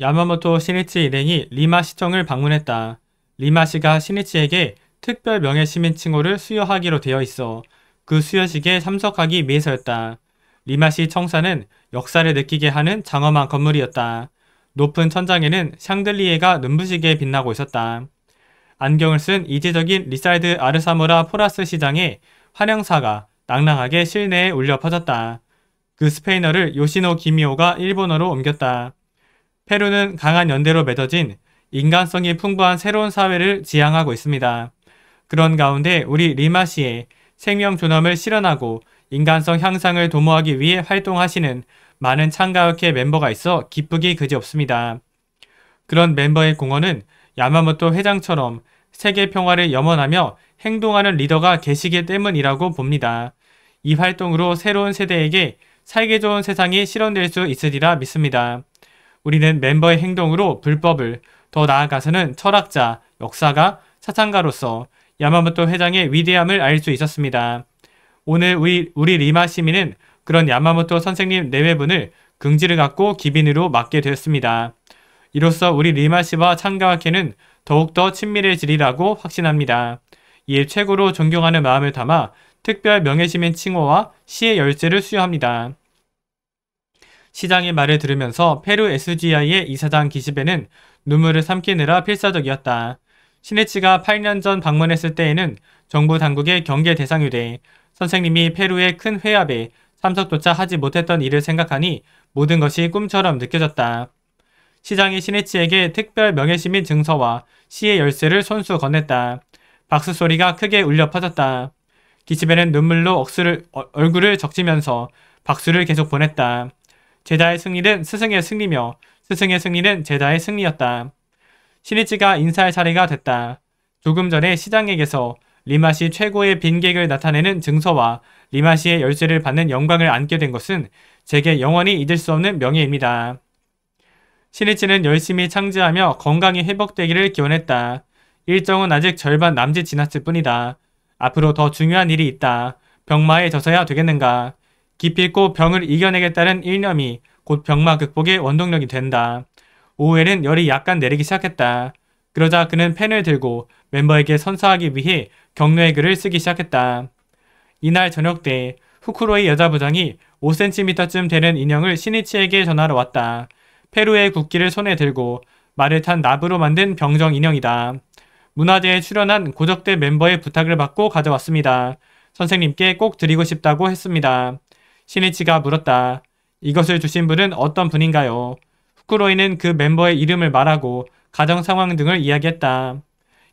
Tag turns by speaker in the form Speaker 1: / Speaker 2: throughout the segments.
Speaker 1: 야마모토 시니치 일행이 리마 시청을 방문했다. 리마 시가 시니치에게 특별 명예 시민 칭호를 수여하기로 되어 있어 그 수여식에 참석하기 위해서였다. 리마 시 청사는 역사를 느끼게 하는 장엄한 건물이었다. 높은 천장에는 샹들리에가 눈부시게 빛나고 있었다. 안경을 쓴 이지적인 리살드 아르사무라 포라스 시장의 환영사가 낭낭하게 실내에 울려 퍼졌다. 그 스페인어를 요시노 기미오가 일본어로 옮겼다. 페루는 강한 연대로 맺어진 인간성이 풍부한 새로운 사회를 지향하고 있습니다. 그런 가운데 우리 리마시에 생명 존엄을 실현하고 인간성 향상을 도모하기 위해 활동하시는 많은 참가학회 멤버가 있어 기쁘기 그지없습니다. 그런 멤버의 공헌은 야마모토 회장처럼 세계 평화를 염원하며 행동하는 리더가 계시기 때문이라고 봅니다. 이 활동으로 새로운 세대에게 살기 좋은 세상이 실현될 수 있으리라 믿습니다. 우리는 멤버의 행동으로 불법을, 더 나아가서는 철학자, 역사가, 사상가로서 야마모토 회장의 위대함을 알 수 있었습니다. 오늘 우리 리마 시민은 그런 야마모토 선생님 내외분을 긍지를 갖고 기빈으로 맡게 되었습니다. 이로써 우리 리마 씨와 참가학회는 더욱더 친밀해지리라고 확신합니다. 이에 최고로 존경하는 마음을 담아 특별 명예시민 칭호와 시의 열쇠를 수여합니다. 시장의 말을 들으면서 페루 SGI의 이사장 기시베는 눈물을 삼키느라 필사적이었다. 시니치가 8년 전 방문했을 때에는 정부 당국의 경계 대상이 돼 선생님이 페루의 큰 회합에 참석조차 하지 못했던 일을 생각하니 모든 것이 꿈처럼 느껴졌다. 시장이 시니치에게 특별 명예시민 증서와 시의 열쇠를 손수 건넸다. 박수 소리가 크게 울려 퍼졌다. 기시베는 눈물로 얼굴을 적시면서 박수를 계속 보냈다. 제자의 승리는 스승의 승리며 스승의 승리는 제자의 승리였다. 시니치가 인사할 차례가 됐다. 조금 전에 시장에게서 리마시 최고의 빈객을 나타내는 증서와 리마시의 열쇠를 받는 영광을 안게 된 것은 제게 영원히 잊을 수 없는 명예입니다. 시니치는 열심히 창제하며 건강이 회복되기를 기원했다. 일정은 아직 절반 남짓 지났을 뿐이다. 앞으로 더 중요한 일이 있다. 병마에 져서야 되겠는가. 기필코 병을 이겨내겠다는 일념이 곧 병마 극복의 원동력이 된다. 오후에는 열이 약간 내리기 시작했다. 그러자 그는 펜을 들고 멤버에게 선사하기 위해 격려의 글을 쓰기 시작했다. 이날 저녁 때 후쿠로이 여자부장이 5cm쯤 되는 인형을 시니치에게 전하러 왔다. 페루의 국기를 손에 들고 말을 탄 나무로 만든 병정 인형이다. 문화제에 출연한 고적대 멤버의 부탁을 받고 가져왔습니다. 선생님께 꼭 드리고 싶다고 했습니다. 시니치가 물었다. 이것을 주신 분은 어떤 분인가요? 후쿠로이는 그 멤버의 이름을 말하고 가정 상황 등을 이야기했다.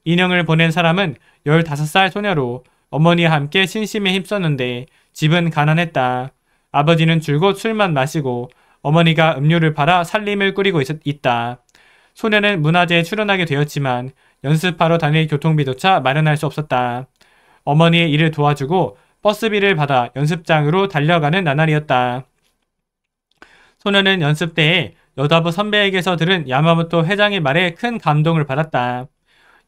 Speaker 1: 인형을 보낸 사람은 15살 소녀로 어머니와 함께 신심에 힘썼는데 집은 가난했다. 아버지는 줄곧 술만 마시고 어머니가 음료를 팔아 살림을 꾸리고 있다. 소녀는 문화제에 출연하게 되었지만 연습하러 다닐 교통비조차 마련할 수 없었다. 어머니의 일을 도와주고 버스비를 받아 연습장으로 달려가는 나날이었다. 소녀는 연습 때에 여자부 선배에게서 들은 야마모토 회장의 말에 큰 감동을 받았다.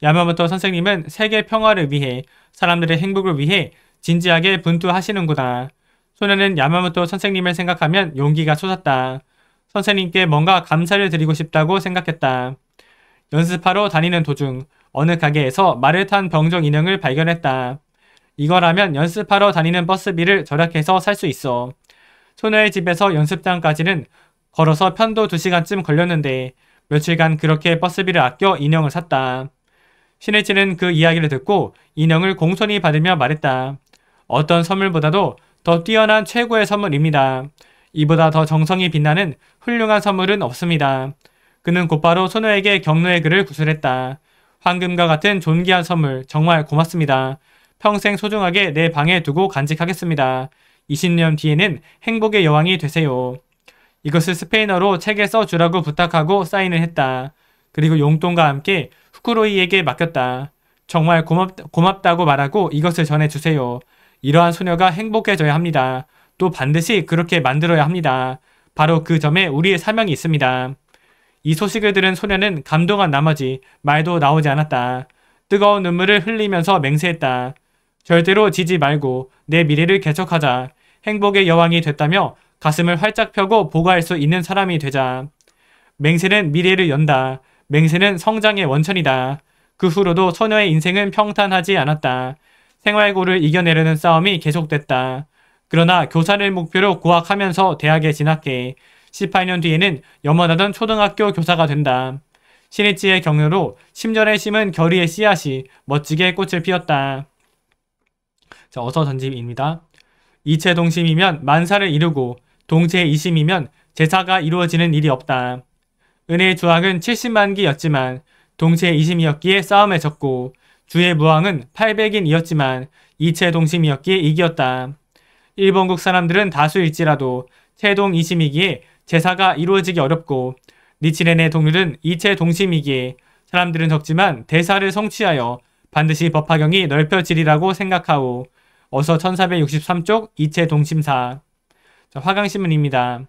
Speaker 1: 야마모토 선생님은 세계 평화를 위해 사람들의 행복을 위해 진지하게 분투하시는구나. 소녀는 야마모토 선생님을 생각하면 용기가 솟았다. 선생님께 뭔가 감사를 드리고 싶다고 생각했다. 연습하러 다니는 도중 어느 가게에서 말을 탄 병정 인형을 발견했다. 이거라면 연습하러 다니는 버스비를 절약해서 살 수 있어. 소녀의 집에서 연습장까지는 걸어서 편도 2시간쯤 걸렸는데 며칠간 그렇게 버스비를 아껴 인형을 샀다. 시니치는 그 이야기를 듣고 인형을 공손히 받으며 말했다. 어떤 선물보다도 더 뛰어난 최고의 선물입니다. 이보다 더 정성이 빛나는 훌륭한 선물은 없습니다. 그는 곧바로 소녀에게 격려의 글을 구술했다. 황금과 같은 존귀한 선물 정말 고맙습니다. 평생 소중하게 내 방에 두고 간직하겠습니다. 20년 뒤에는 행복의 여왕이 되세요. 이것을 스페인어로 책에 써주라고 부탁하고 사인을 했다. 그리고 용돈과 함께 후쿠로이에게 맡겼다. 정말 고맙다고 말하고 이것을 전해주세요. 이러한 소녀가 행복해져야 합니다. 또 반드시 그렇게 만들어야 합니다. 바로 그 점에 우리의 사명이 있습니다. 이 소식을 들은 소녀는 감동한 나머지 말도 나오지 않았다. 뜨거운 눈물을 흘리면서 맹세했다. 절대로 지지 말고 내 미래를 개척하자. 행복의 여왕이 됐다며 가슴을 활짝 펴고 보고할 수 있는 사람이 되자. 맹세는 미래를 연다. 맹세는 성장의 원천이다. 그 후로도 소녀의 인생은 평탄하지 않았다. 생활고를 이겨내려는 싸움이 계속됐다. 그러나 교사를 목표로 고학하면서 대학에 진학해 18년 뒤에는 염원하던 초등학교 교사가 된다. 신이치의 격려로 심전에 심은 결의의 씨앗이 멋지게 꽃을 피웠다. 자, 어서 전집입니다. 이체동심이면 만사를 이루고 동체이심이면 제사가 이루어지는 일이 없다. 은혜의 주왕은 70만기였지만 동체이심이었기에 싸움에 졌고 주의 무왕은 800인이었지만 이체동심이었기에 이겼다. 일본국 사람들은 다수일지라도 체동이심이기에 제사가 이루어지기 어렵고 니치렌의 동률은 이체동심이기에 사람들은 적지만 대사를 성취하여 반드시 법화경이 넓혀지리라고 생각하오. 어서 1463쪽 이체동심사. 화강신문입니다.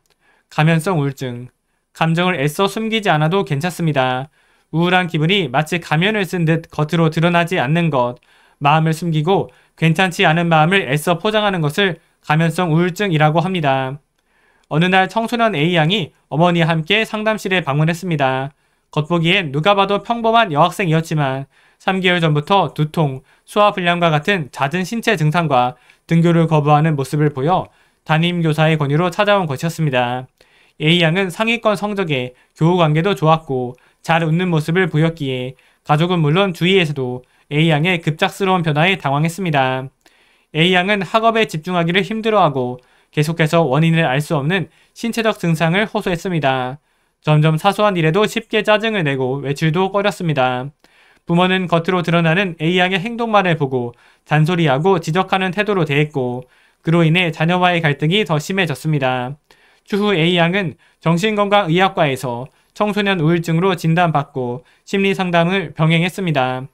Speaker 1: 가면성 우울증. 감정을 애써 숨기지 않아도 괜찮습니다. 우울한 기분이 마치 가면을 쓴 듯 겉으로 드러나지 않는 것, 마음을 숨기고 괜찮지 않은 마음을 애써 포장하는 것을 가면성 우울증이라고 합니다. 어느 날 청소년 A양이 어머니와 함께 상담실에 방문했습니다. 겉보기엔 누가 봐도 평범한 여학생이었지만 3개월 전부터 두통, 소화불량과 같은 잦은 신체 증상과 등교를 거부하는 모습을 보여 담임교사의 권유로 찾아온 것이었습니다. A양은 상위권 성적에 교우관계도 좋았고 잘 웃는 모습을 보였기에 가족은 물론 주위에서도 A양의 급작스러운 변화에 당황했습니다. A양은 학업에 집중하기를 힘들어하고 계속해서 원인을 알 수 없는 신체적 증상을 호소했습니다. 점점 사소한 일에도 쉽게 짜증을 내고 외출도 꺼렸습니다. 부모는 겉으로 드러나는 A양의 행동만을 보고 잔소리하고 지적하는 태도로 대했고 그로 인해 자녀와의 갈등이 더 심해졌습니다. 추후 A양은 정신건강의학과에서 청소년 우울증으로 진단받고 심리상담을 병행했습니다.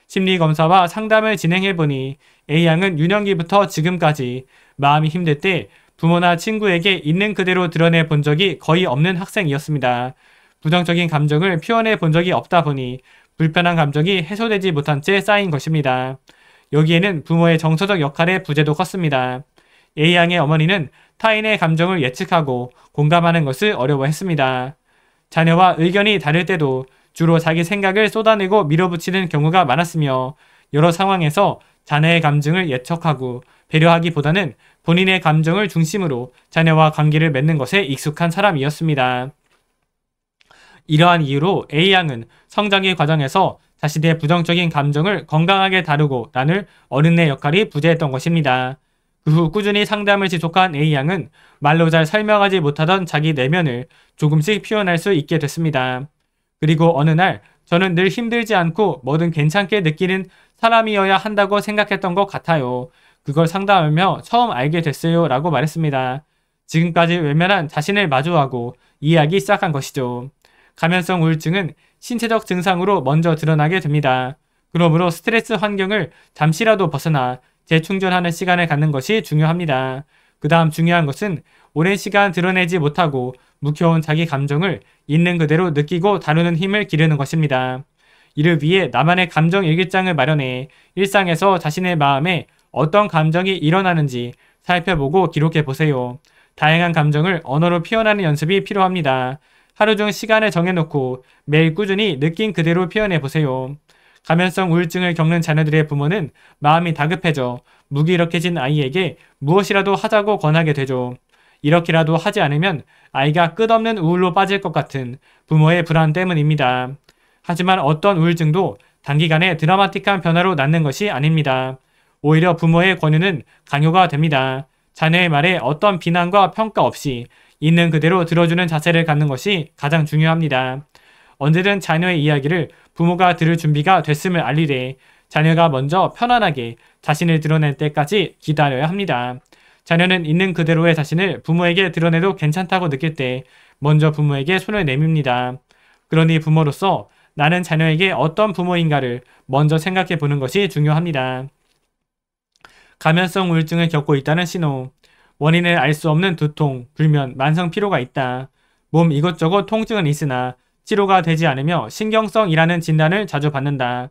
Speaker 1: 심리검사와 상담을 진행해보니 A양은 유년기부터 지금까지 마음이 힘들 때 부모나 친구에게 있는 그대로 드러내 본 적이 거의 없는 학생이었습니다. 부정적인 감정을 표현해 본 적이 없다 보니 불편한 감정이 해소되지 못한 채 쌓인 것입니다. 여기에는 부모의 정서적 역할의 부재도 컸습니다. A양의 어머니는 타인의 감정을 예측하고 공감하는 것을 어려워했습니다. 자녀와 의견이 다를 때도 주로 자기 생각을 쏟아내고 밀어붙이는 경우가 많았으며 여러 상황에서 자녀의 감정을 예측하고 배려하기보다는 본인의 감정을 중심으로 자녀와 관계를 맺는 것에 익숙한 사람이었습니다. 이러한 이유로 A양은 성장의 과정에서 자신의 부정적인 감정을 건강하게 다루고 나눌 어른의 역할이 부재했던 것입니다. 그 후 꾸준히 상담을 지속한 A양은 말로 잘 설명하지 못하던 자기 내면을 조금씩 표현할 수 있게 됐습니다. 그리고 어느 날 저는 늘 힘들지 않고 뭐든 괜찮게 느끼는 사람이어야 한다고 생각했던 것 같아요. 그걸 상담하며 처음 알게 됐어요 라고 말했습니다. 지금까지 외면한 자신을 마주하고 이해하기 시작한 것이죠. 가면성 우울증은 신체적 증상으로 먼저 드러나게 됩니다. 그러므로 스트레스 환경을 잠시라도 벗어나 재충전하는 시간을 갖는 것이 중요합니다. 그 다음 중요한 것은 오랜 시간 드러내지 못하고 묵혀온 자기 감정을 있는 그대로 느끼고 다루는 힘을 기르는 것입니다. 이를 위해 나만의 감정 일기장을 마련해 일상에서 자신의 마음에 어떤 감정이 일어나는지 살펴보고 기록해 보세요. 다양한 감정을 언어로 표현하는 연습이 필요합니다. 하루 중 시간을 정해놓고 매일 꾸준히 느낀 그대로 표현해 보세요. 가면성 우울증을 겪는 자녀들의 부모는 마음이 다급해져 무기력해진 아이에게 무엇이라도 하자고 권하게 되죠. 이렇게라도 하지 않으면 아이가 끝없는 우울로 빠질 것 같은 부모의 불안 때문입니다. 하지만 어떤 우울증도 단기간에 드라마틱한 변화로 낫는 것이 아닙니다. 오히려 부모의 권유는 강요가 됩니다. 자녀의 말에 어떤 비난과 평가 없이 있는 그대로 들어주는 자세를 갖는 것이 가장 중요합니다. 언제든 자녀의 이야기를 부모가 들을 준비가 됐음을 알리되 자녀가 먼저 편안하게 자신을 드러낼 때까지 기다려야 합니다. 자녀는 있는 그대로의 자신을 부모에게 드러내도 괜찮다고 느낄 때 먼저 부모에게 손을 내밉니다. 그러니 부모로서 나는 자녀에게 어떤 부모인가를 먼저 생각해 보는 것이 중요합니다. 가면성 우울증을 겪고 있다는 신호. 원인을 알 수 없는 두통, 불면, 만성 피로가 있다. 몸 이것저것 통증은 있으나 치료가 되지 않으며 신경성이라는 진단을 자주 받는다.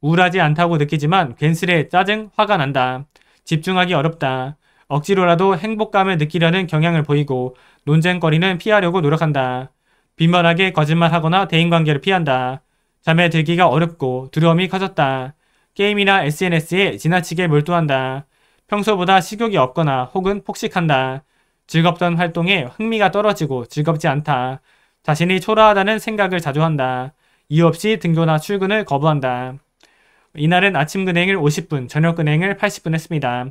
Speaker 1: 우울하지 않다고 느끼지만 괜스레 짜증, 화가 난다. 집중하기 어렵다. 억지로라도 행복감을 느끼려는 경향을 보이고 논쟁거리는 피하려고 노력한다. 빈번하게 거짓말하거나 대인관계를 피한다. 잠에 들기가 어렵고 두려움이 커졌다. 게임이나 SNS에 지나치게 몰두한다. 평소보다 식욕이 없거나 혹은 폭식한다. 즐겁던 활동에 흥미가 떨어지고 즐겁지 않다. 자신이 초라하다는 생각을 자주 한다. 이유 없이 등교나 출근을 거부한다. 이날은 아침 근행을 50분, 저녁 근행을 80분 했습니다.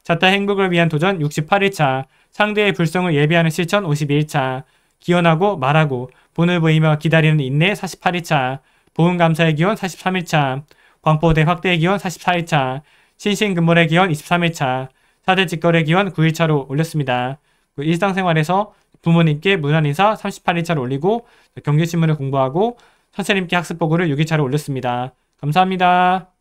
Speaker 1: 자타 행복을 위한 도전 68일차, 상대의 불성을 예비하는 실천 52일차, 기원하고 말하고 본을 보이며 기다리는 인내 48일차, 보훈감사의 기원 43일차, 광포대 확대의 기원 44일차, 신신근몰의 기원 23일차, 4대 직거래 기원 9일차로 올렸습니다. 일상생활에서 부모님께 문안인사 38일차로 올리고 경기신문을 공부하고 선생님께 학습보고를 6일차로 올렸습니다. 감사합니다.